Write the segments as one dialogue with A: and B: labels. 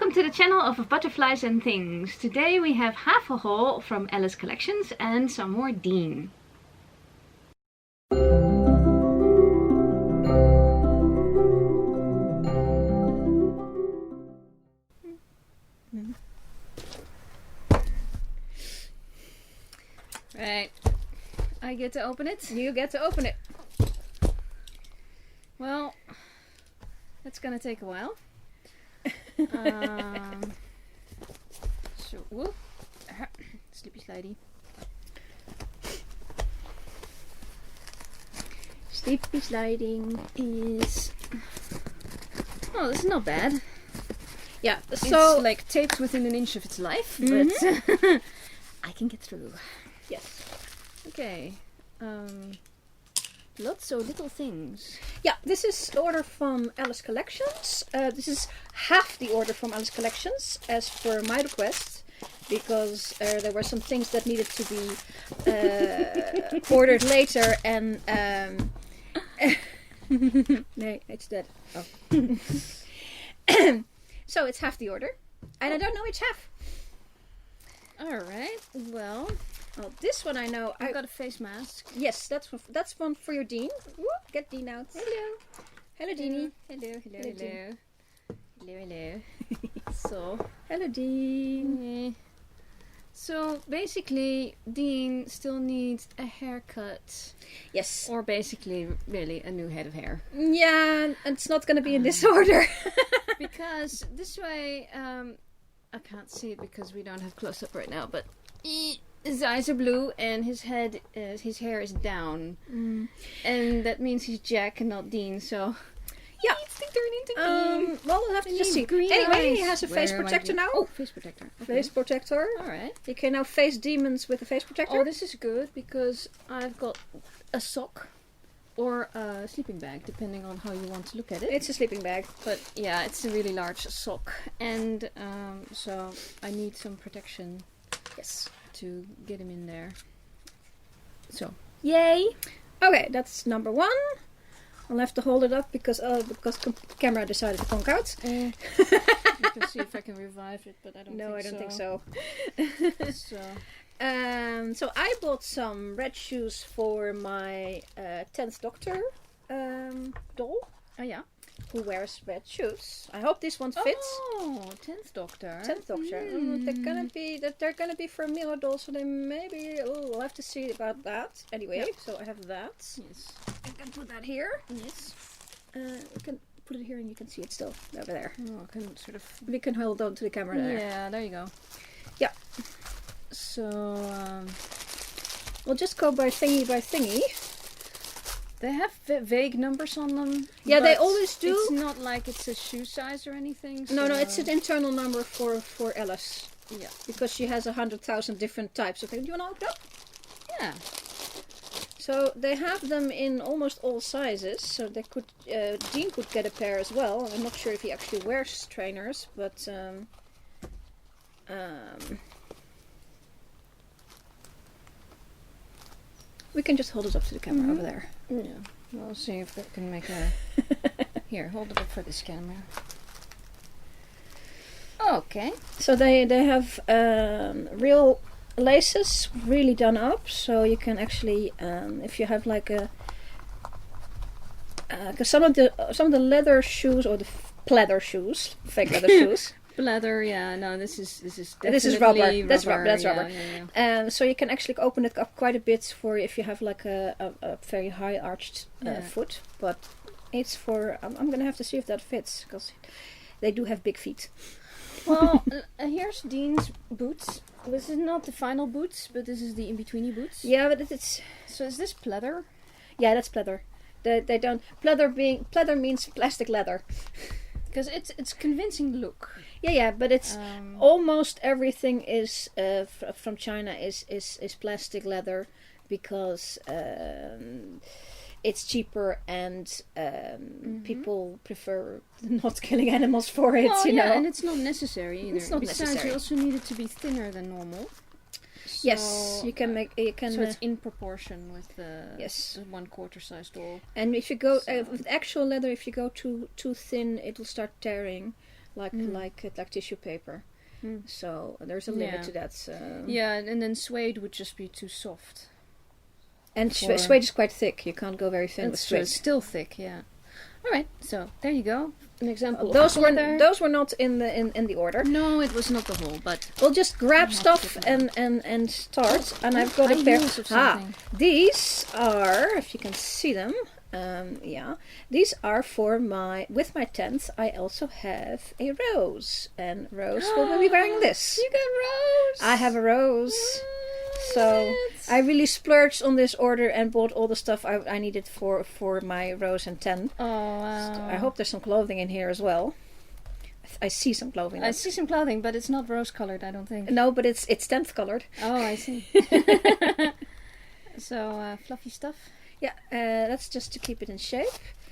A: Welcome to the channel of Butterflies and Things. Today we have half a haul from Alice Collections and some more Dean. Right, I get to open it.
B: You get to open it.
A: Well, that's gonna take a while. So, whoop, slippy slidey. Slippy sliding is. Oh, this is not bad.
B: Yeah, so
A: it's like taped within an inch of its life, but I can get through.
B: Yes.
A: Okay. Lots of little things.
B: Yeah, this is the order from Alice Collections. This is half the order from Alice Collections, as per my request, because there were some things that needed to be ordered later, and no, it's dead. Oh. So it's half the order, and I don't know which half.
A: All right. Well,
B: this one I know.
A: I've got a face mask.
B: Yes, that's one for your Dean. Woo, get Dean out.
A: Hello.
B: Hello, Deanie.
A: Hello, hello, hello. Hello, hello. So,
B: hello, Dean.
A: So basically, Dean still needs a haircut.
B: Yes.
A: Or basically, really, a new head of hair.
B: Yeah, and it's not going to be in this order.
A: Because this way, I can't see it because we don't have close-up right now, but his eyes are blue and his head, his hair is down. And that means he's Jack and not Dean, so...
B: Yeah.
A: He needs to turn into Dean.
B: Well, we'll have to just see. Anyway, he has a face protector now.
A: Oh, face protector. Okay.
B: Face protector.
A: Alright.
B: You can now face demons with a face protector.
A: Oh, this is good because I've got a sock or a sleeping bag, depending on how you want to look at it.
B: It's a sleeping bag.
A: But yeah, it's a really large sock. And so I need some protection.
B: Yes.
A: To get him in there. So,
B: yay! Okay, that's number one. I'll have to hold it up because the camera decided to conk out.
A: You can see if I can revive it, but I don't think so.
B: So I bought some red shoes for my 10th Doctor doll.
A: Oh yeah.
B: Who wears red shoes. I hope this one fits.
A: Oh, 10th Doctor.
B: 10th Doctor. They're gonna be for Milo dolls, so they maybe we'll have to see about that. Anyway, so I have that.
A: Yes.
B: I can put that here.
A: Yes.
B: We can put it here and you can see it still over there.
A: Oh, I can sort of.
B: We can hold on to the camera there.
A: Yeah, there you go.
B: Yeah.
A: So
B: we'll just go by thingy.
A: They have vague numbers on them.
B: Yeah, they always do.
A: It's not like it's a shoe size or anything. So
B: no, it's an internal number for Alice.
A: Yeah.
B: Because she has 100,000 different types of things. Do you want to open up?
A: Yeah.
B: So they have them in almost all sizes. So they could, Dean could get a pair as well. I'm not sure if he actually wears trainers, but we can just hold it up to the camera over there.
A: Yeah, we'll see if we can make a... Here, hold it up for this camera. Okay.
B: So they have real laces, really done up, so you can actually, if you have like a... Because some of the leather shoes, or the pleather shoes, fake leather shoes...
A: Leather, yeah. No, this is
B: rubber. That's rubber. That's
A: yeah,
B: rubber.
A: Yeah.
B: So you can actually open it up quite a bit for if you have like a very high arched foot. But it's for. I'm gonna have to see if that fits because they do have big feet.
A: Well, here's Dean's boots. This is not the final boots, but this is the in-betweeny boots.
B: Yeah, but it's.
A: So is this pleather?
B: Yeah, that's pleather. They don't pleather means plastic leather.
A: Because it's convincing look.
B: Yeah, but it's almost everything is from China is plastic leather because it's cheaper and people prefer not killing animals for it.
A: Well,
B: you know,
A: and it's not necessary either.
B: It's not
A: Besides,
B: necessary.
A: you also need it to be thinner than normal. So,
B: yes, you can make. You can.
A: So it's in proportion with the
B: yes
A: 1/4 size doll.
B: And if you go with actual leather, if you go too thin, it will start tearing. like tissue paper. So there's a limit to that.
A: Yeah, and then suede would just be too soft.
B: And suede is quite thick. You can't go very thin with suede.
A: It's still thick, yeah. All right, so there you go. An example.
B: Those were not in the order.
A: No, it was not the whole, but
B: we'll just grab stuff and start. And I've got a pair. These are, if you can see them, these are for with my tent. I also have a rose, and Rose will be wearing this.
A: You got Rose.
B: I have a rose. So I really splurged on this order and bought all the stuff I needed for my rose and tent.
A: Oh, wow.
B: So I hope there's some clothing in here as well. I see some clothing.
A: I see some clothing, but it's not rose colored, I don't think.
B: No, but it's tent colored.
A: Oh, I see. So fluffy stuff.
B: Yeah, that's just to keep it in shape.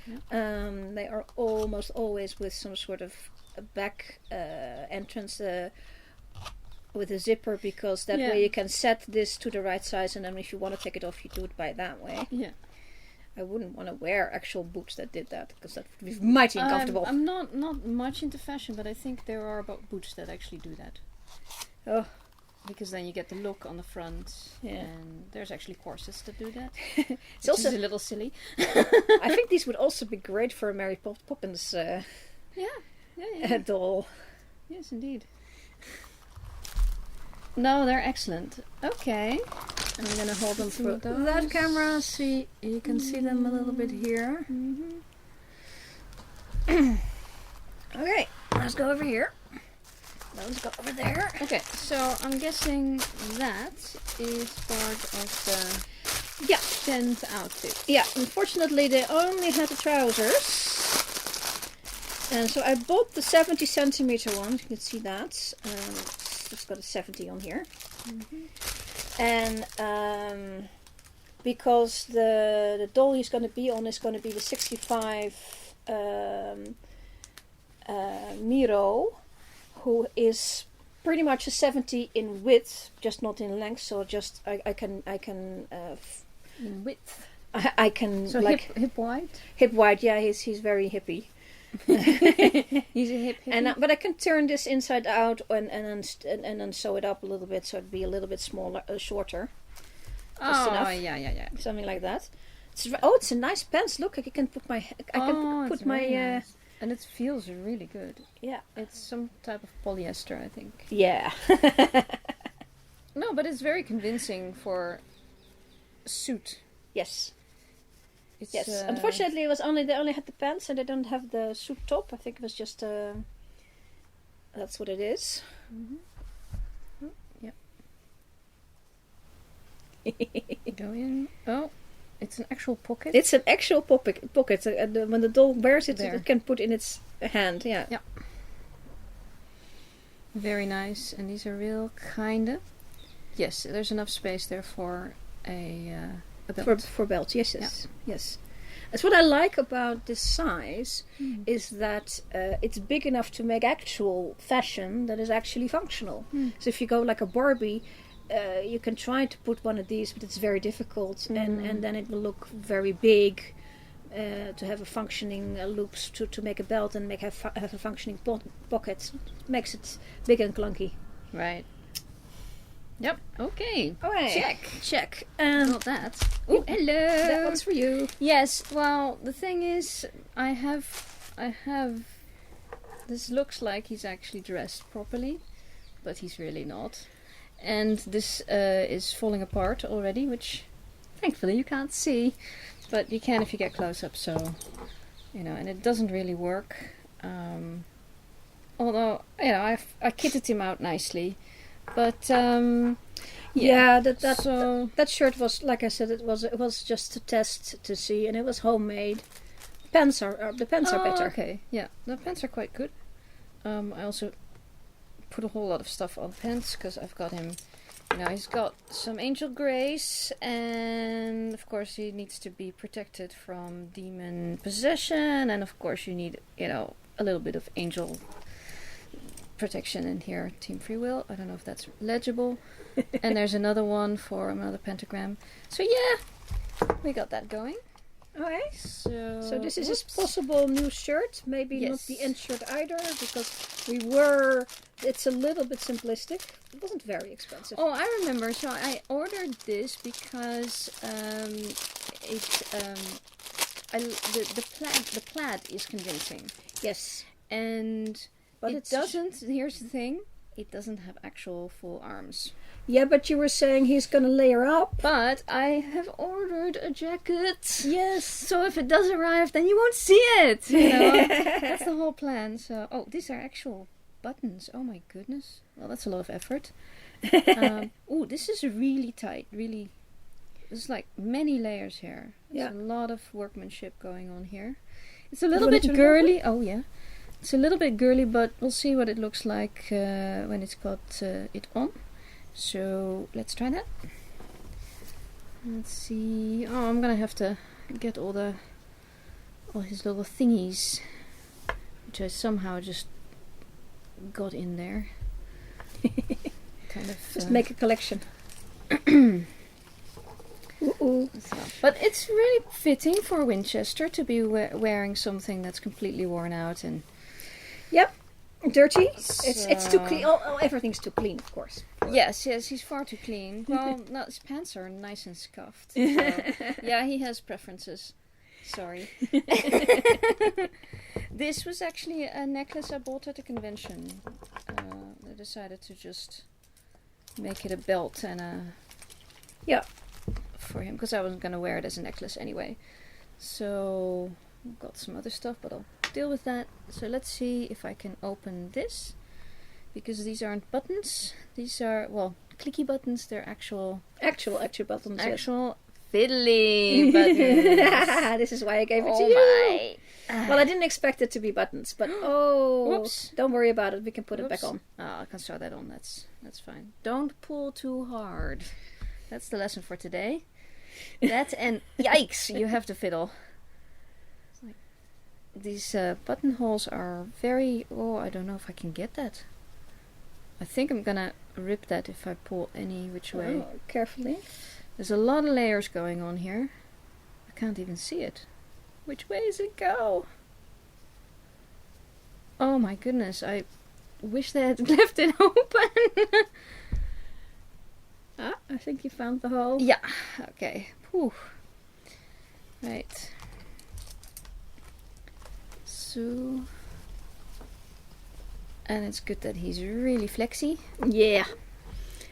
B: Yeah. They are almost always with some sort of a back entrance. With a zipper, because that way you can set this to the right size, and then if you want to take it off, you do it by that way. Yeah. I wouldn't want to wear actual boots that did that, because that would be mighty uncomfortable.
A: I'm not much into fashion, but I think there are boots that actually do that.
B: Oh.
A: Because then you get the look on the front, and there's actually corsets that do that.
B: It's also
A: a little silly.
B: I think these would also be great for a Mary Poppins doll.
A: Yes, indeed. No, they're excellent. Okay.
B: I'm going to hold them for that camera. See, you can see them a little bit here. Okay, let's go over here. Let's go over there.
A: Okay, so I'm guessing that is part of the tent outfit.
B: Yeah, unfortunately they only had the trousers. And so I bought the 70 centimeter one. You can see that. It's got a 70 on here. And because the doll he's going to be on is going to be the 65 Miro, who is pretty much a 70 in width, just not in length. So just I can
A: in width.
B: I can
A: so like hip wide.
B: Hip wide, yeah. He's very hippie.
A: He's a hip hippie.
B: But I can turn this inside out and then sew it up a little bit so it'd be a little bit smaller, shorter. Just enough.
A: Yeah.
B: Something like that. It's a nice pants. Look, I can put my
A: nice. And it feels really good.
B: Yeah,
A: it's some type of polyester, I think.
B: Yeah.
A: No, but it's very convincing for a suit.
B: Yes. Yes. Unfortunately, they only had the pants and they don't have the suit top. I think it was just that's what it is.
A: Yeah. Go in. Oh, it's an actual pocket.
B: It's an actual pocket. When the doll wears it, it can put in its hand. Yeah.
A: Yeah. Very nice, and these are real kinda. Yes, there's enough space there for a belt.
B: For belt, yes. That's what I like about this size, is that it's big enough to make actual fashion that is actually functional. So if you go like a Barbie, you can try to put one of these, but it's very difficult, and then it will look very big. To have a functioning loops to make a belt and have a functioning pocket makes it big and clunky.
A: Right. Yep. Okay.
B: Alright. Check.
A: Not that. Oh, hello.
B: That one's for you.
A: Yes. Well, the thing is, I have. This looks like he's actually dressed properly, but he's really not. And this is falling apart already, which thankfully you can't see, but you can if you get close up. So, and it doesn't really work. Although I kitted him out nicely. But
B: that shirt was, like I said, it was just a test to see, and it was homemade. The pants are better.
A: Okay, yeah, the pants are quite good. I also put a whole lot of stuff on pants because I've got him. He's got some angel grace, and of course he needs to be protected from demon possession, and of course you need a little bit of angel protection in here. Team Free Will. I don't know if that's legible. And there's another one for another pentagram. So yeah, we got that going.
B: Okay. So this is his possible new shirt. Maybe not the end shirt either, because It's a little bit simplistic. It wasn't very expensive.
A: Oh, I remember. So I ordered this because the plaid is convincing.
B: Yes.
A: But it doesn't. Here's the thing: it doesn't have actual full arms.
B: Yeah, but you were saying he's gonna layer up.
A: But I have ordered a jacket.
B: Yes.
A: So if it does arrive, then you won't see it. You know, that's the whole plan. So, these are actual buttons. Oh my goodness. Well, that's a lot of effort. This is really tight. Really, there's like many layers here. There's a lot of workmanship going on here. It's a little bit girly. Oh yeah. It's a little bit girly, but we'll see what it looks like when it's got it on. So let's try that. Let's see. Oh, I'm gonna have to get all his little thingies, which I somehow just got in there. Kind of
B: just make a collection.
A: But it's really fitting for Winchester to be wearing something that's completely worn out and.
B: Yep. Dirty. It's too clean. Oh, everything's too clean, of course.
A: Yes, he's far too clean. Well, no, his pants are nice and scuffed. So, yeah, he has preferences. Sorry. This was actually a necklace I bought at a convention. I decided to just make it a belt and for him because I wasn't going to wear it as a necklace anyway. So got some other stuff, but I'll deal with that. So let's see if I can open this, because these aren't buttons. These are, well, clicky buttons. They're actual
B: buttons.
A: Actual fiddly buttons.
B: This is why I gave it to you. Well, I didn't expect it to be buttons, but
A: whoops!
B: Don't worry about it. We can put it back on.
A: Oh, I can sew that on. That's fine. Don't pull too hard. That's the lesson for today. That and yikes! You have to fiddle. These buttonholes are very... Oh, I don't know if I can get that. I think I'm gonna rip that if I pull any which way.
B: Oh, carefully.
A: There's a lot of layers going on here. I can't even see it. Which way does it go? Oh my goodness, I wish they had left it open.
B: I think you found the hole.
A: Yeah, okay. Whew. Right. So, and it's good that he's really flexy.
B: Yeah.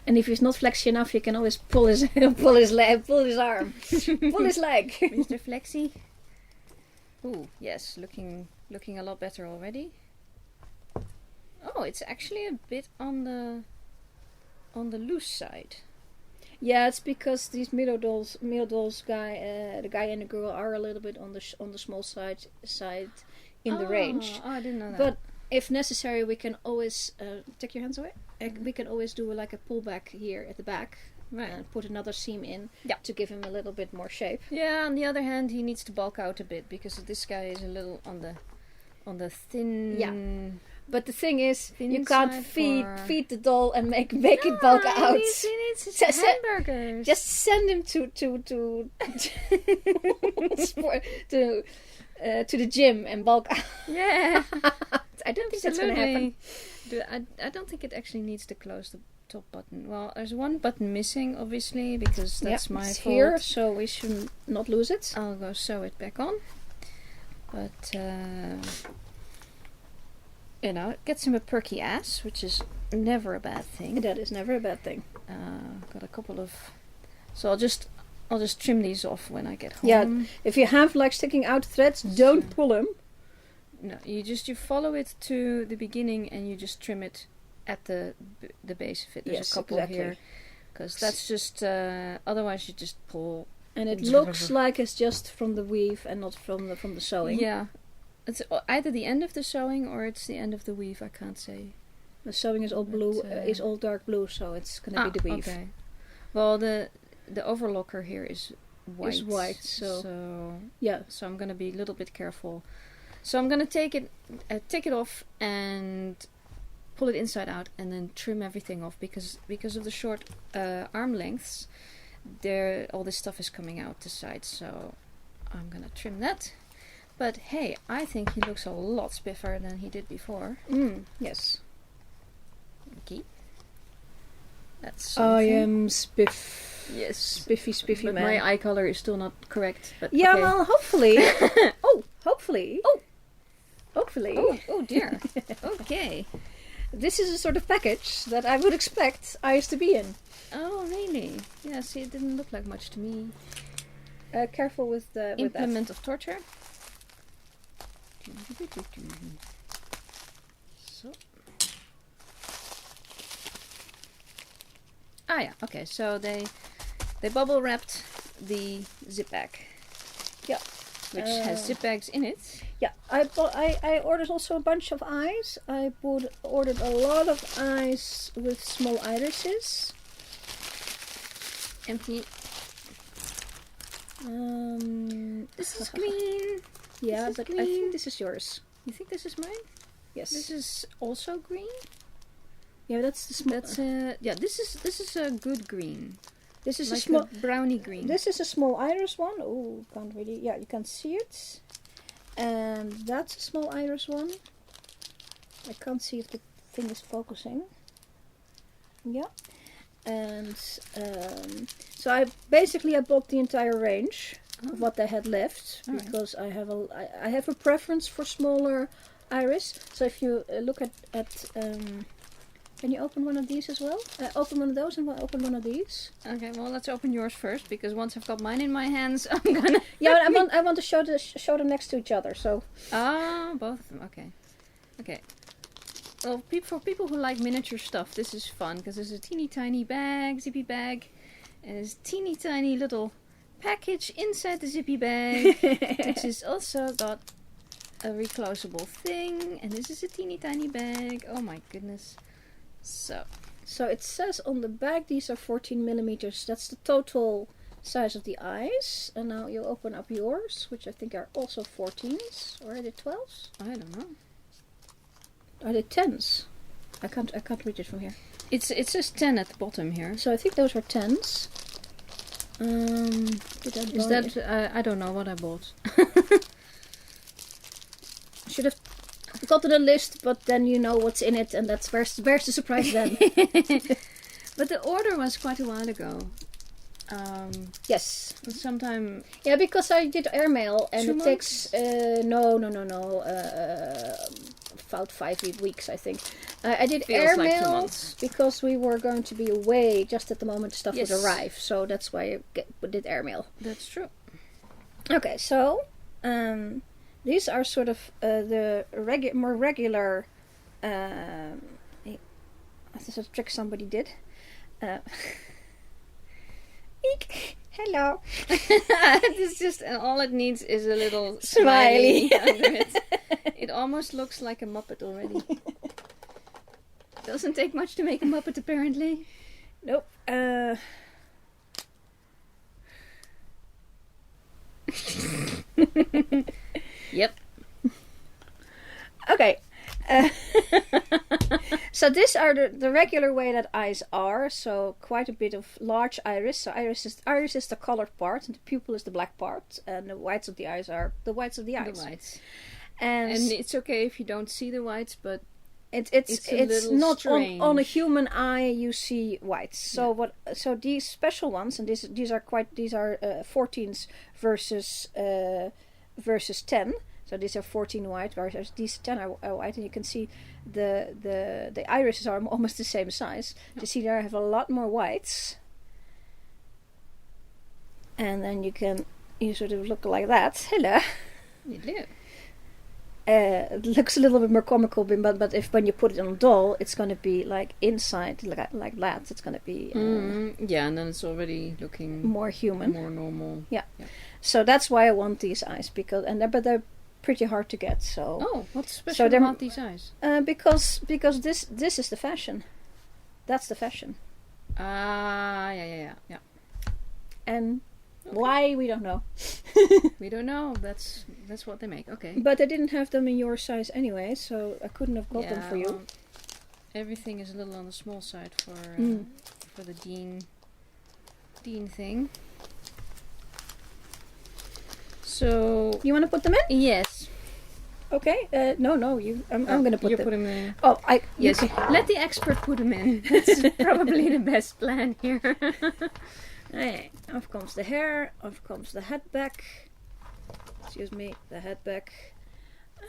B: And if he's not flexy enough, you can always pull his leg, pull his arm, pull his leg.
A: Mr. Flexy. Ooh, yes, looking a lot better already. Oh, it's actually a bit on the loose side.
B: Yeah, it's because these Milo dolls guy, the guy and the girl are a little bit on the small side in the range.
A: Oh, I didn't know that.
B: But if necessary, we can always take your hands away. We can always do like a pullback here at the back, right, and put another seam in to give him a little bit more shape.
A: Yeah. On the other hand, he needs to bulk out a bit because this guy is a little on the thin.
B: Yeah. But the thing is, you can't feed the doll and make it bulk out.
A: He needs his hamburgers.
B: Just send him to the gym and bulk out.
A: Yeah.
B: I don't think that's going to happen.
A: I don't think it actually needs to close the top button. Well, there's one button missing, obviously, because that's my fault.
B: Here, so we should not lose it.
A: I'll go sew it back on. But, it gets him a perky ass, which is never a bad thing.
B: That is never a bad thing.
A: Got a couple of... So I'll just trim these off when I get home.
B: Yeah, if you have like sticking out threads, don't pull them.
A: No, you follow it to the beginning and you just trim it at the base of it. There's a couple here, because that's just otherwise you just pull.
B: And it looks like it's just from the weave and not from the sewing.
A: Yeah, it's either the end of the sewing or it's the end of the weave. I can't say.
B: The sewing is all blue, is all dark blue, so it's gonna be the weave.
A: Okay. Well, the overlocker here is white.
B: Is white, so
A: yeah. So I'm gonna be a little bit careful. So I'm gonna take it off and pull it inside out, and then trim everything off because of the short arm lengths. All this stuff is coming out the side, so I'm gonna trim that. But hey, I think he looks a lot spiffer than he did before.
B: Yes.
A: Okay. That's
B: I am spiff.
A: Yes.
B: Spiffy
A: but
B: man.
A: my eye color is still not correct. But
B: yeah,
A: okay.
B: well, hopefully. Hopefully. Hopefully.
A: Oh dear. Okay.
B: This is a sort of package that I would expect eyes to be in.
A: Oh really? Yeah. See, it didn't look like much to me.
B: Careful with the
A: Implement of torture. So. Ah yeah. Okay. So they bubble wrapped the zip bag.
B: Yeah.
A: Which has zip bags in it.
B: Yeah, I ordered also a bunch of eyes. I ordered a lot of eyes with small irises.
A: Empty. This is green.
B: Yeah,
A: this is
B: but
A: green.
B: I think this is yours.
A: You think this is mine?
B: Yes.
A: This is also green.
B: Yeah, that's the small.
A: That's yeah. This is a good green.
B: This is
A: like
B: a small
A: brownie green.
B: This is a small iris one. Oh, can't really. Yeah, you can see it. And that's a small iris one. I can't see if the thing is focusing. Yeah. And so I bought the entire range of what they had left because I have a preference for smaller iris. So if you look at can you open one of these as well? Open one of those and open one of these.
A: Okay, well let's open yours first because once I've got mine in my hands, I'm gonna.
B: Yeah, I want to show them next to each other. So.
A: Ah, both of them. Okay. Okay. Well, for people who like miniature stuff, this is fun because there's a teeny tiny bag, zippy bag, and there's a teeny tiny little package inside the zippy bag, which has also got a reclosable thing, and this is a teeny tiny bag. Oh my goodness. So
B: it says on the back these are 14 millimeters. That's the total size of the eyes. And now you open up yours, which I think are also 14s, or are they 12s?
A: I don't know.
B: Are they 10s? I can't read it from here.
A: It says 10 at the bottom here.
B: So I think those were 10s.
A: Is that I don't know what I bought.
B: Should have gotten a list, but then you know what's in it, and that's where's the surprise then.
A: But the order was quite a while ago.
B: Yes.
A: Sometime.
B: Yeah, because I did airmail, and it
A: months?
B: takes about 5 weeks, I think. I did airmail
A: like 2 months.
B: because we were going to be away just at the moment stuff would
A: Yes.
B: arrive, so that's why I did airmail.
A: That's true.
B: Okay, so these are sort of the more regular. This is a trick somebody did. Eek, hello.
A: It's just all it needs is a little smiley under it. It almost looks like a Muppet already. Doesn't take much to make a Muppet, apparently.
B: Nope.
A: Yep.
B: Okay. So these are the regular way that eyes are. So quite a bit of large iris. So iris is the colored part, and the pupil is the black part, and the whites of the eyes are the whites of the eyes.
A: The whites.
B: And
A: it's okay if you don't see the whites, but
B: it's not
A: strange.
B: on a human eye you see whites. So So these special ones, and these are 14s versus 10. So these are 14 white versus these 10 are white, and you can see the irises are almost the same size.
A: Yep.
B: You see there I have a lot more whites, and then you sort of look like that. Hello.
A: You do.
B: It looks a little bit more comical, but when you put it on a doll, it's going to be like inside, like that. It's going to be
A: yeah, and then it's already looking
B: more human,
A: more normal.
B: Yeah. So that's why I want these eyes but they're pretty hard to get. So
A: what's special about these eyes?
B: Because this is the fashion. That's the fashion.
A: Yeah.
B: And
A: okay.
B: Why we don't know.
A: We don't know. That's what they make. Okay.
B: But I didn't have them in your size anyway, so I couldn't have got them for you.
A: Everything is a little on the small side for the Dean thing. So
B: you want to put them in?
A: Yes.
B: Okay. No. I'm gonna put
A: you
B: them.
A: put him in.
B: Oh,
A: Yes. Let the expert put him in. That's probably the best plan here.
B: Hey, off comes the hair. Off comes the head back. Excuse me, the head back,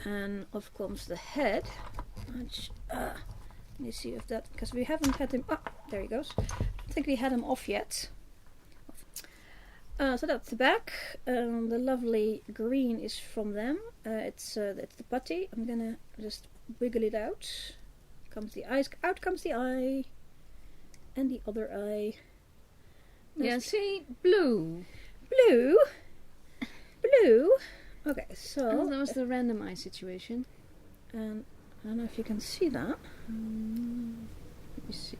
B: and off comes the head. Which, let me see if that, because we haven't had him. Ah, there he goes. I don't think we had him off yet. So that's the back. The lovely green is from them. It's the putty. I'm gonna just wiggle it out. Comes the eyes. Out comes the eye, and the other eye.
A: Yeah. See, blue.
B: Blue. Okay, so
A: that was the random eye situation.
B: And I don't know if you can see that.
A: Let me see.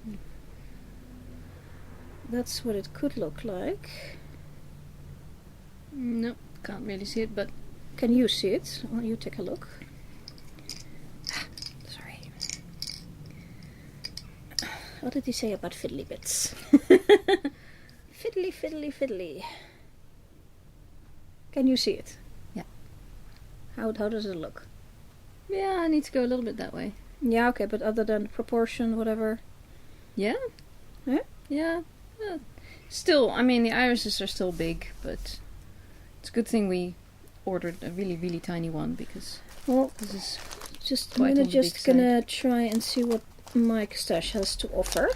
B: That's what it could look like.
A: No, can't really see it, but
B: Can you see it? Well, you take a look. Sorry. What did he say about fiddly bits? Fiddly. Can you see it?
A: Yeah.
B: How does it look?
A: yeah, I need to go a little bit that way.
B: Yeah, okay, but other than proportion, whatever.
A: Yeah.
B: Yeah?
A: Yeah. Still, I mean, the irises are still big, but it's a good thing we ordered a really, really tiny one because
B: Well,
A: this is
B: I'm
A: quite
B: gonna
A: on the big
B: gonna try and see what Mike Stash has to offer.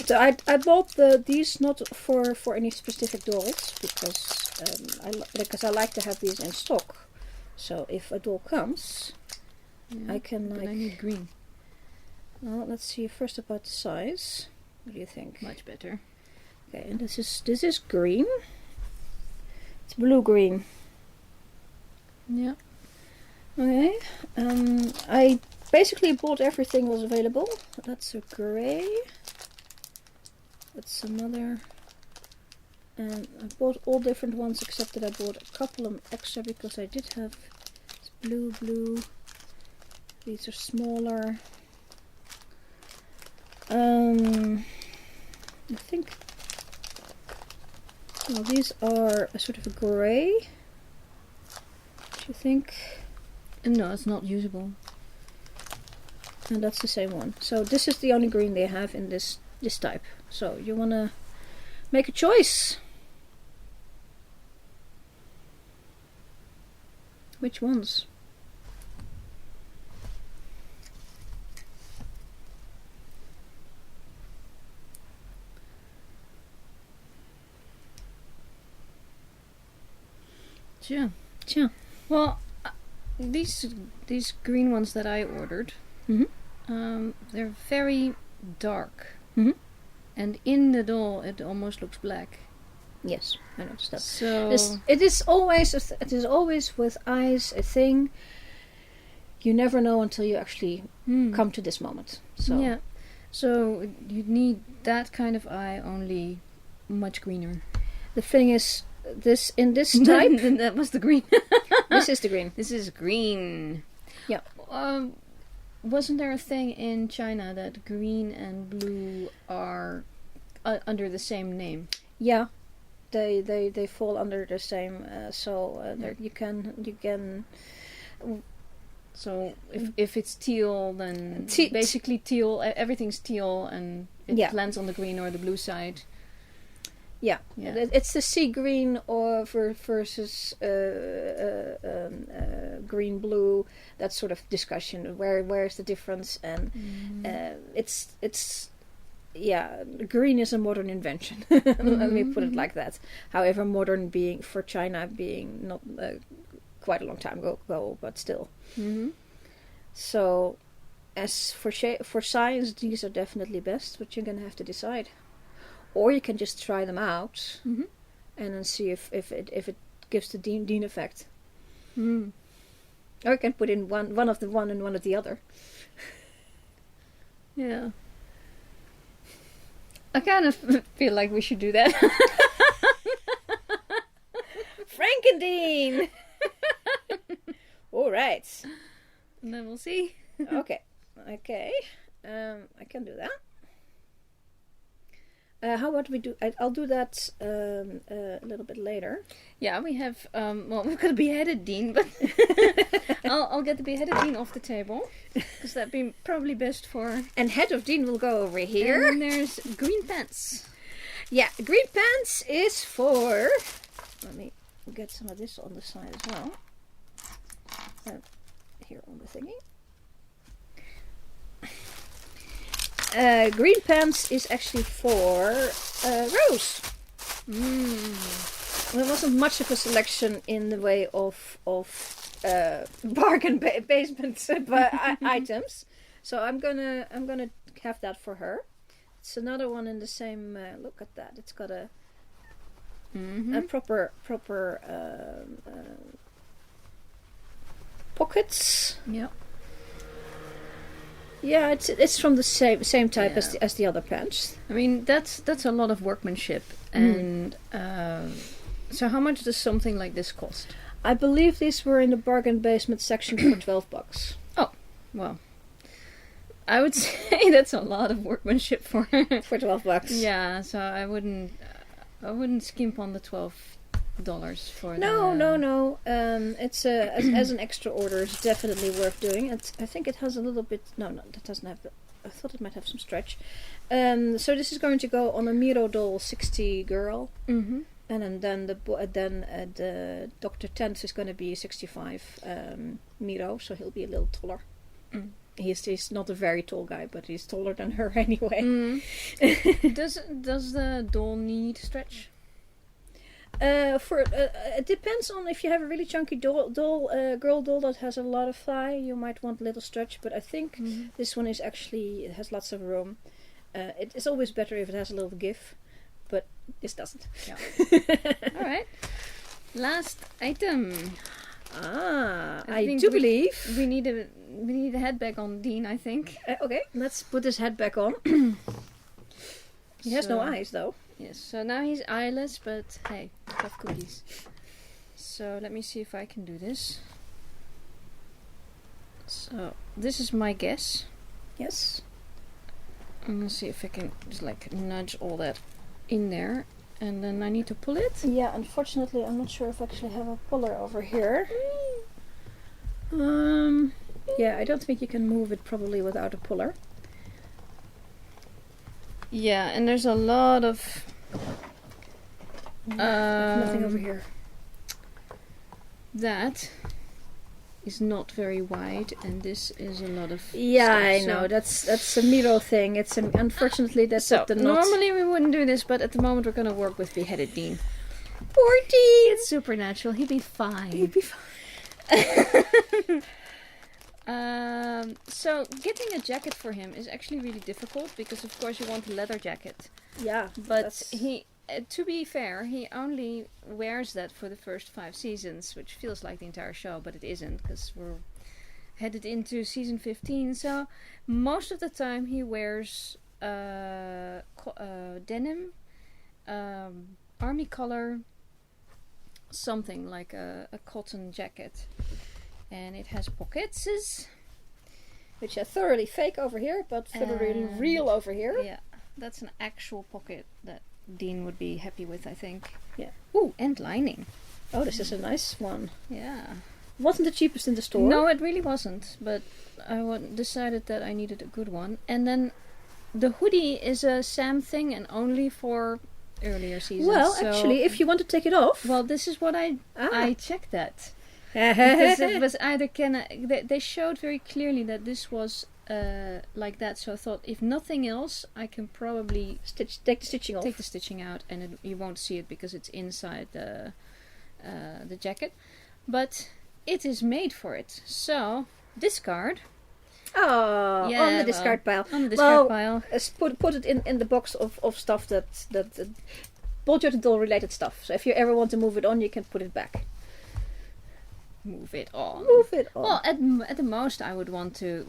B: So I bought these not for any specific dolls because I like to have these in stock. So if a doll comes,
A: Yeah,
B: I can
A: but I need green.
B: Well, let's see first about the size. What do you think?
A: Much better.
B: Okay, and this is green. It's blue green.
A: Yeah.
B: Okay. I basically bought everything was available. That's a grey. That's another. And I bought all different ones except that I bought a couple of extra because I did have blue. These are smaller. I think. Well, these are a sort of a grey. Do you think?
A: No, it's not usable.
B: And that's the same one. So this is the only green they have in this type. So you wanna make a choice. Which ones?
A: Yeah. Well, these green ones that I ordered, they're very dark, and in the doll it almost looks black.
B: Yes, I noticed that.
A: So
B: it is always with eyes a thing. You never know until you actually come to this moment. So
A: yeah, so you need that kind of eye, only much greener.
B: the thing is, in this type,
A: that was the green.
B: this is the green.
A: This is green.
B: Yeah.
A: Wasn't there a thing in China that green and blue are under the same name?
B: Yeah, they fall under the same. There you can.
A: So if it's teal, then basically teal. Everything's teal, and it lands on the green or the blue side.
B: Yeah. It's the sea green or versus green blue. That sort of discussion. Where's the difference? And green is a modern invention. Let me put it like that. However, modern being for China being not quite a long time ago, but still. So, as for size, these are definitely best, but you're gonna have to decide. Or you can just try them out and then see if it gives the Dean effect. Or you can put in one of the one and one of the other.
A: Yeah. I kind of feel like we should do that.
B: Frankendean! All right.
A: And then we'll see.
B: Okay. I can do that. How about we do? I'll do that a little bit later.
A: Yeah, we have. Well, we've got a beheaded Dean, but I'll get the beheaded Dean off the table because that'd be probably best for.
B: And head of Dean will go over here.
A: And there's green pants.
B: Yeah, green pants is for. Let me get some of this on the side as well. Here on the thingy. Green pants is actually for Rose. There wasn't much of a selection in the way of bargain basement items, so I'm gonna have that for her. It's another one in the same. Look at that! It's got a proper pockets.
A: Yeah.
B: Yeah, it's from the same type as the other pants.
A: I mean, that's a lot of workmanship. And so how much does something like this cost?
B: I believe these were in the bargain basement section for $12.
A: Oh, well, I would say that's a lot of workmanship for
B: $12.
A: Yeah, so I wouldn't skimp on the $12 for
B: No. It's as an extra order, it's definitely worth doing. I think it has a little bit. No, that doesn't have. I thought it might have some stretch. So this is going to go on a Miro doll 60 girl, and then the Dr. Tent is going to be 65 Miro, so he'll be a little taller. He's not a very tall guy, but he's taller than her anyway.
A: Does the doll need stretch?
B: It depends on if you have a really chunky girl doll that has a lot of thigh, you might want a little stretch, but I think this one is actually, it has lots of room. It is always better if it has a little give, but this doesn't.
A: Yeah. Alright. Last item.
B: I do believe
A: we need a head back on Dean, I think.
B: Okay, let's put his head back on. He has no eyes though.
A: Yes, so now he's eyeless, but hey, tough cookies. So let me see if I can do this. So this is my guess.
B: Yes.
A: I'm gonna see if I can just like nudge all that in there, and then I need to pull it.
B: Yeah, unfortunately, I'm not sure if I actually have a puller over here. Yeah, I don't think you can move it probably without a puller.
A: Yeah, and there's a lot of
B: nothing over here.
A: That is not very wide, and this is a lot of
B: yeah,
A: stuff,
B: I know. That's a Miro thing. It's unfortunately that's
A: so
B: the knot.
A: Normally we wouldn't do this, but at the moment we're gonna work with beheaded Dean.
B: Poor Dean.
A: It's supernatural. He'd be fine.
B: He'd be fine.
A: So getting a jacket for him is actually really difficult because of course you want a leather jacket.
B: Yeah,
A: but he, to be fair, he only wears that for the first 5 seasons, which feels like the entire show, but it isn't because we're headed into season 15. So most of the time he wears denim, army color, something like a cotton jacket. And it has pockets,
B: which are thoroughly fake over here, but thoroughly real over here.
A: Yeah, that's an actual pocket that Dean would be happy with, I think.
B: Yeah.
A: Ooh, and lining.
B: Oh, this is a nice one.
A: Yeah.
B: Wasn't the cheapest in the store?
A: No, it really wasn't. But I decided that I needed a good one. And then the hoodie is a Sam thing and only for earlier seasons.
B: Well, actually, if you want to take it off.
A: Well, this is what I checked that.
B: Because
A: it was either they showed very clearly that this was like that, so I thought if nothing else I can probably
B: take the stitching off.
A: Take the stitching out, and you won't see it because it's inside the jacket, but it is made for it. So discard.
B: Oh, yeah, on the discard pile.
A: On the discard pile.
B: Put it in the box of stuff that Bolt Doll related stuff. So if you ever want to move it on, you can put it back.
A: Move it on.
B: Move it on.
A: Well, at the most, I would want to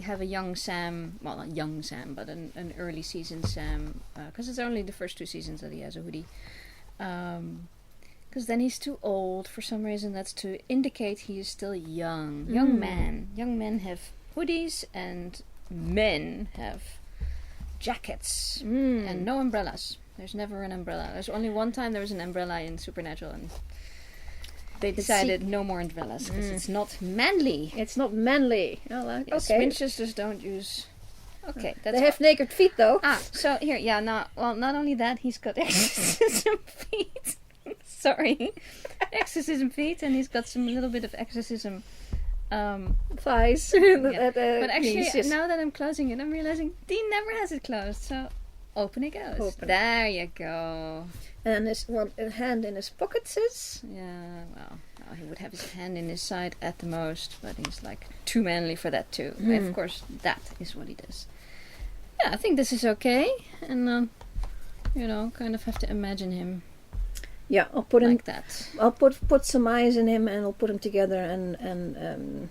A: have a young Sam. Well, not young Sam, but an early season Sam, because it's only the first 2 seasons that he has a hoodie. Because then he's too old for some reason. That's to indicate he is still young. Young man. Young men have hoodies, and men have
B: jackets.
A: And no umbrellas. There's never an umbrella. There's only one time there was an umbrella in Supernatural, and they decided no more umbrellas because it's not manly.
B: It's not manly. Oh,
A: Yes,
B: okay.
A: Winchesters don't use. Okay, that's
B: They have naked feet, though.
A: so here, not only that, he's got exorcism feet. Sorry, exorcism feet, and he's got some little bit of exorcism
B: thighs.
A: Yeah. But actually, now that I'm closing it, I'm realizing Dean never has it closed. So open it goes.
B: Open.
A: There you go.
B: And his hand in his pocket says.
A: Yeah, well, he would have his hand in his side at the most, but he's like too manly for that too. Of course, that is what he does. Yeah, I think this is okay, and kind of have to imagine him.
B: Yeah, I'll put
A: like that.
B: I'll put some eyes in him, and I'll put him together, and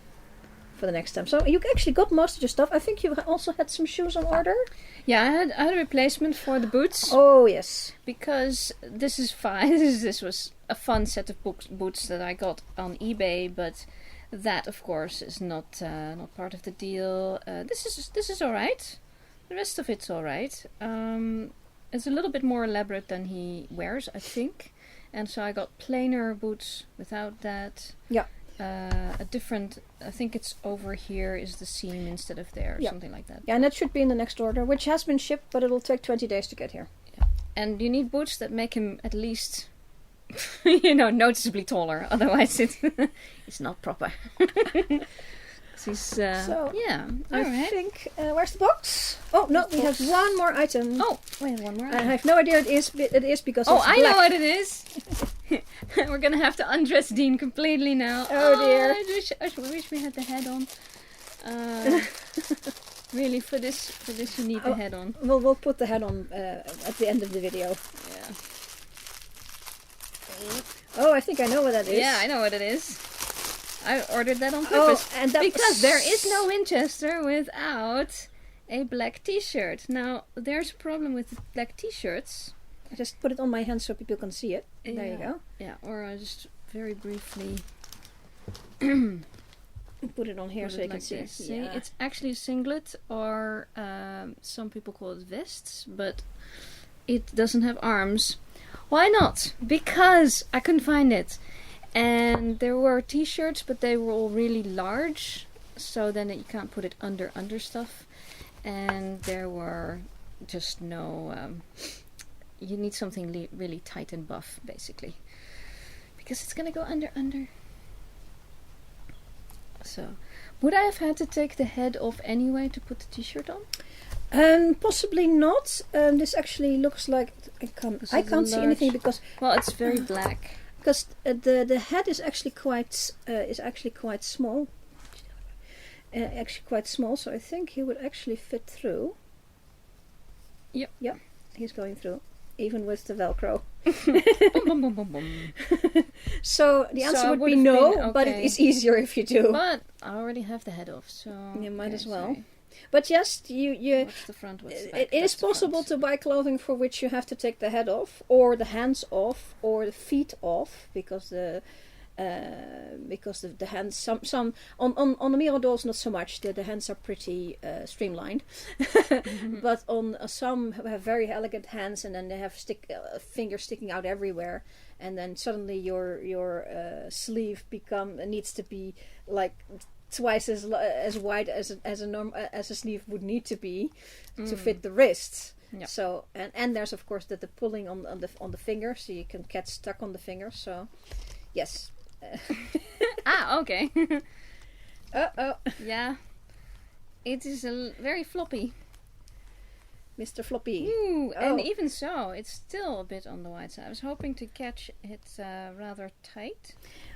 B: for the next time. So you actually got most of your stuff. I think you also had some shoes on order.
A: Yeah, I had a replacement for the boots.
B: Oh yes,
A: because this is fine. This was a fun set of boots that I got on eBay, but that of course is not part of the deal. This is all right. The rest of it's all right. It's a little bit more elaborate than he wears, I think. And so I got plainer boots without that.
B: Yeah.
A: A different, I think it's over here is the seam instead of there, or something like that.
B: Yeah, and that should be in the next order, which has been shipped, but it'll take 20 days to get here.
A: Yeah. And you need boots that make him at least, noticeably taller. Otherwise it's not proper. Yeah.
B: I think, where's the box? Oh, no, we have one more item.
A: Oh, wait, one more item.
B: I have no idea it is because
A: Oh,
B: it's
A: I
B: black.
A: know what it is. We're going to have to undress Dean completely now.
B: Oh, dear.
A: I wish we had the head on. Really, for this you need the head on.
B: We'll put the head on at the end of the video.
A: Yeah.
B: Oh, I think I know what that is.
A: Yeah, I know what it is. I ordered that on purpose because there is no Winchester without a black t-shirt. Now, there's a problem with black t-shirts.
B: I just put it on my hand so people can see it.
A: Yeah.
B: There you go.
A: Yeah, or I just very briefly
B: put it on here so you can see.
A: See, it's actually a singlet, or some people call it vests, but it doesn't have arms. Why not? Because I couldn't find it. And there were t-shirts, but they were all really large, so then you can't put it under stuff. And there were just no... you need something really tight and buff, basically. Because it's going to go under. So, would I have had to take the head off anyway to put the t-shirt on?
B: Possibly not. This actually looks like... I can't see anything because...
A: Well, it's very black.
B: Because the head is actually quite small. Actually quite small, so I think he would actually fit through.
A: Yep.
B: Yep, he's going through, even with the Velcro.
A: Boom, boom, boom, boom, boom.
B: So the answer would be no,
A: okay.
B: but it is easier if you do.
A: But I already have the head off, so...
B: You might as well.
A: Sorry.
B: But yes, you
A: what's the front, what's the back?
B: it is possible to buy clothing for which you have to take the head off, or the hands off, or the feet off, because the hands some on the Miro dolls not so much. The hands are pretty streamlined, but on some have very elegant hands, and then they have fingers sticking out everywhere, and then suddenly your sleeve needs to be like twice as wide as a sleeve would need to be to fit the wrists. Yep. So and there's of course the pulling on the finger, so you can get stuck on the finger. So yes.
A: Okay. Yeah, it is very floppy.
B: Mr. Floppy.
A: Ooh, and even so, it's still a bit on the wide side. I was hoping to catch it rather tight.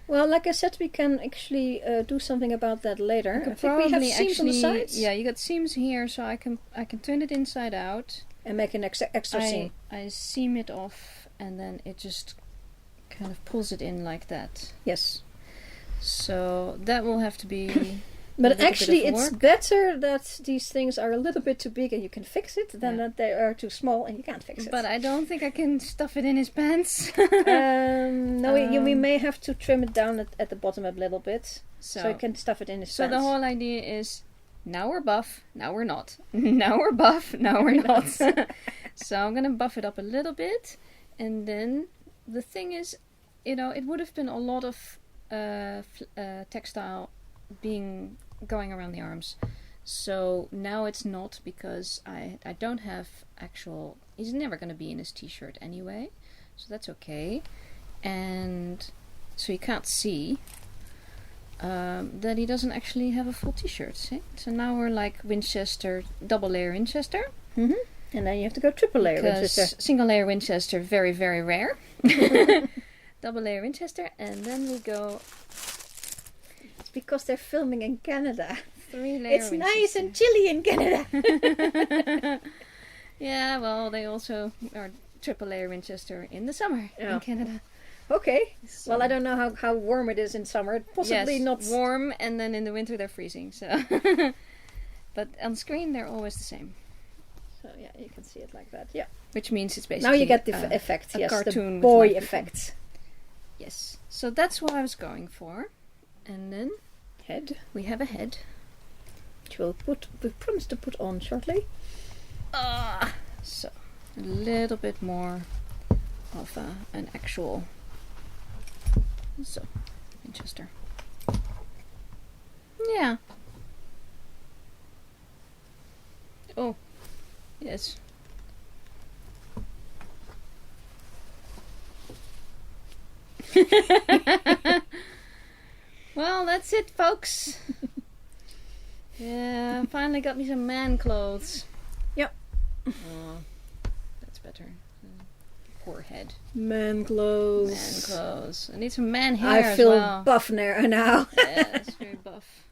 B: Well, like I said, we can actually do something about that later. I think we have seams on the sides.
A: Yeah, you got seams here, so I can turn it inside out
B: and make an extra seam.
A: I seam it off, and then it just kind of pulls it in like that.
B: Yes.
A: So that will have to be.
B: But actually, it's better that these things are a little bit too big and you can fix it than that they are too small and you can't fix it.
A: But I don't think I can stuff it in his pants.
B: No, we may have to trim it down at the bottom a little bit, so you can stuff it in his pants.
A: So the whole idea is now we're buff, now we're not. Now we're buff, now we're not. So I'm gonna buff it up a little bit, and then the thing is, it would have been a lot of textile going around the arms. So now it's not, because I don't have actual... He's never going to be in his t-shirt anyway, so that's okay. And so you can't see that he doesn't actually have a full t-shirt, see? So now we're like Winchester, double layer Winchester.
B: Mm-hmm. And then you have to go triple layer Winchester.
A: Single layer Winchester, very, very rare. Double layer Winchester, and then we go...
B: It's because they're filming in Canada.
A: 3 layer
B: It's
A: Winchester.
B: nice and chilly in Canada.
A: Yeah, well, they also are triple layer Winchester in the summer in Canada.
B: Okay.
A: So.
B: Well, I don't know how warm it is in summer. Possibly not
A: warm, and then in the winter they're freezing. So, but on screen they're always the same.
B: So yeah, you can see it like that. Yeah.
A: Which means it's basically
B: now you get the effect. Yes,
A: cartoon
B: the boy
A: with
B: effect.
A: Yes. So that's what I was going for, and then
B: head.
A: We have a head.
B: Which we promised to put on shortly.
A: So a little bit more of an actual. So Winchester. Yeah. Oh, yes. Well, that's it, folks. Yeah, finally got me some man clothes.
B: Yep.
A: Oh, that's better. Poor head.
B: Man clothes.
A: Man clothes. I need some man hair
B: I feel
A: as well.
B: buff now.
A: Yeah, it's very buff.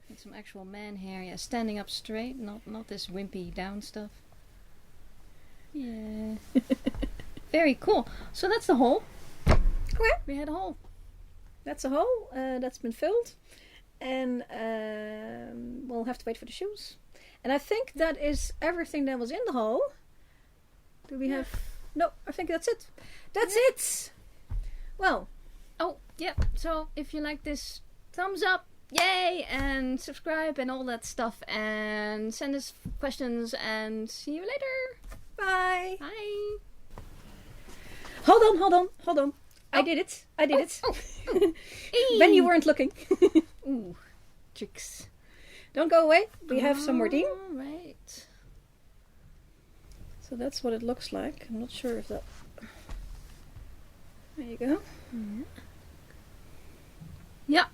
A: Need some actual man hair. Yeah, standing up straight, not this wimpy down stuff. Yeah. Very cool. So that's the hole.
B: Okay.
A: We had a hole.
B: That's a hole that's been filled. And we'll have to wait for the shoes. And I think that is everything that was in the hole. Do we have... No, I think that's it. That's it! Well.
A: Oh, yeah. So if you like this, thumbs up. Yay! And subscribe and all that stuff. And send us questions. And see you later.
B: Bye.
A: Bye.
B: Hold on. Oh. I did it.
A: Oh.
B: When you weren't looking.
A: Ooh, tricks.
B: Don't go away. We have some more Dean.
A: Right.
B: So that's what it looks like. I'm not sure if that... There you go.
A: Yeah.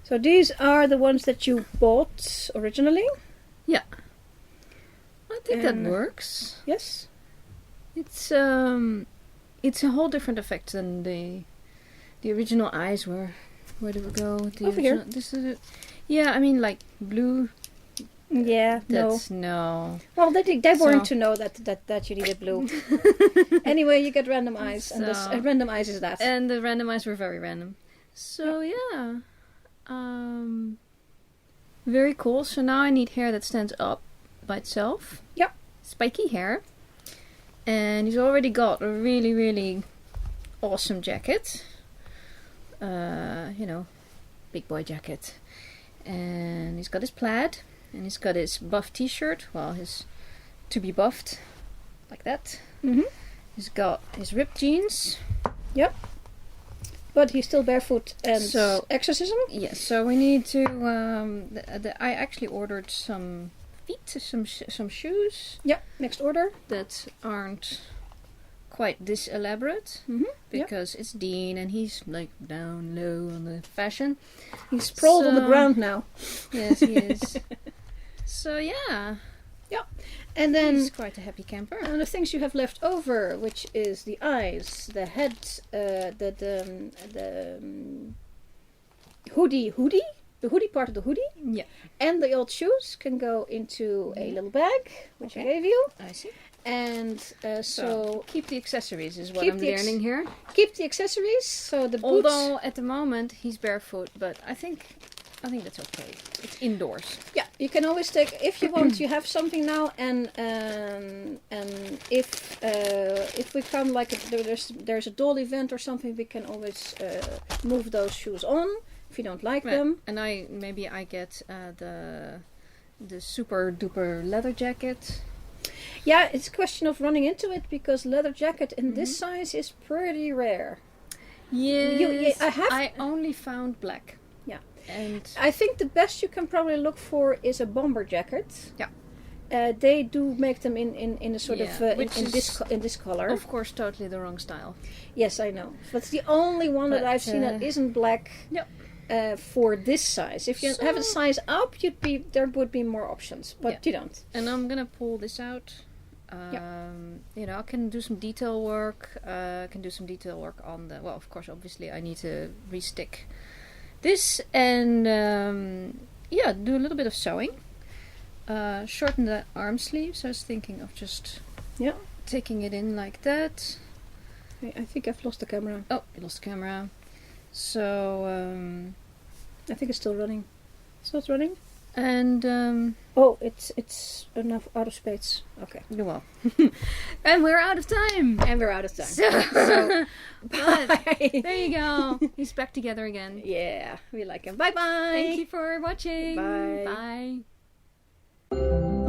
B: So these are the ones that you bought originally.
A: Yeah. I think that works.
B: Yes.
A: It's a whole different effect than the original eyes were. Where did we go?
B: Over here.
A: This is it. Yeah, I mean like blue.
B: Yeah,
A: no.
B: Well, they weren't to know that you needed blue. Anyway, you get random eyes, and this random eyes is that.
A: And the random eyes were very random. So yeah, very cool. So now I need hair that stands up by itself.
B: Yep.
A: Spiky hair. And he's already got a really, really awesome jacket. Big boy jacket. And he's got his plaid. And he's got his buff t-shirt. Well, his to be buffed. Like that.
B: Mm-hmm.
A: He's got his ripped jeans.
B: Yep. But he's still barefoot and exorcism?
A: Yes, so we need to... I actually ordered some feet, some shoes.
B: Yep, next order.
A: That aren't quite this elaborate.
B: Mm-hmm.
A: Because it's Dean and he's like down low on the fashion.
B: He's sprawled on the ground now.
A: Yes, he is. So yeah.
B: Yep. And then
A: he's quite a happy camper.
B: And the things you have left over, which is the eyes, the head, the hoodie, the hoodie part of the hoodie.
A: Yeah.
B: And the old shoes can go into a little bag, which I gave you.
A: I see.
B: And so
A: keep the accessories is what I'm learning here.
B: Keep the accessories. So the boots.
A: Although at the moment he's barefoot, but I think that's okay. It's indoors.
B: Yeah, you can always take if you want. You have something now, and if we come like there's a doll event or something, we can always move those shoes on if you don't like them.
A: And I get the super duper leather jacket.
B: Yeah, it's a question of running into it because leather jacket in this size is pretty rare.
A: Yes, I only found black.
B: Yeah,
A: and
B: I think the best you can probably look for is a bomber jacket.
A: Yeah,
B: they do make them in a sort of in this color.
A: Of course, totally the wrong style.
B: Yes, I know. But it's the only one that I've seen that isn't black.
A: Yep.
B: For this size, if you have a size up, there would be more options, but you don't.
A: And I'm gonna pull this out. You know, I can do some detail work. I can do some detail work on the. Well, of course, obviously, I need to restick this and do a little bit of sewing. Shorten the arm sleeves. I was thinking of just taking it in like that.
B: I think I've lost the camera.
A: Oh, I lost the camera. So
B: I think it's still running. Still running.
A: And
B: it's enough out of space. Okay.
A: Well, and we're out of time. So but there you go. He's back together again.
B: Yeah, we like him. Bye bye.
A: Thank you for watching.
B: Bye.
A: Bye.